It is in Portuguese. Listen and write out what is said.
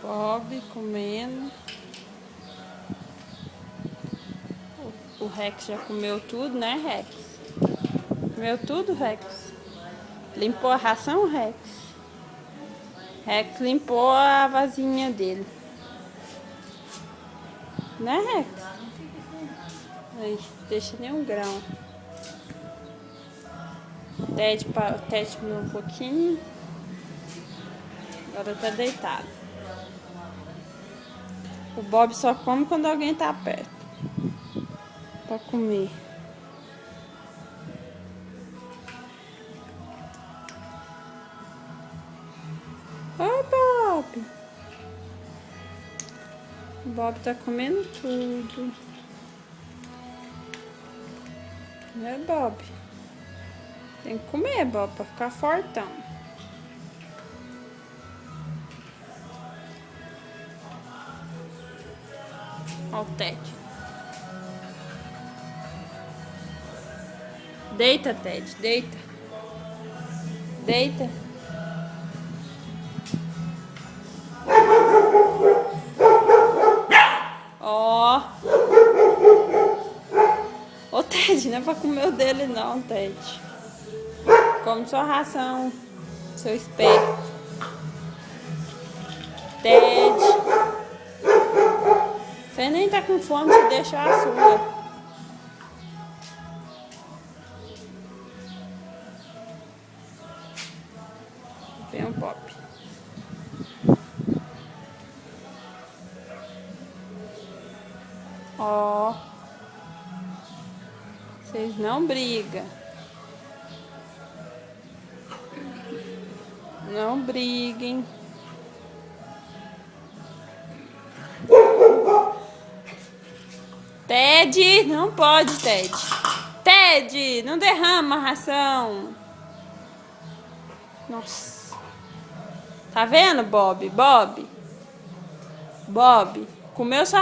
Bob comendo. O Rex já comeu tudo, né, Rex? Comeu tudo, Rex? Limpou a ração, Rex? Rex limpou a vasinha dele. Né, Rex? Aí, deixa nenhum grão. Ted comeu um pouquinho. Agora tá deitado. O Bob só come quando alguém tá perto pra comer. Oi, Bob. O Bob tá comendo tudo. Né, Bob? Tem que comer, Bob, pra ficar fortão. Ó o Ted. Deita, Ted, deita. Deita. Ó. Ô, Ted, não é pra comer o dele não, Ted. Come sua ração, seu esperto. Ted. Você nem tá com fome, você deixou a sua. Vem um Bob. Ó. Vocês não brigam. Não briguem. Ted, não pode, Ted. Ted, não derrama a ração. Nossa. Tá vendo, Bob? Bob? Bob, comeu sua ração.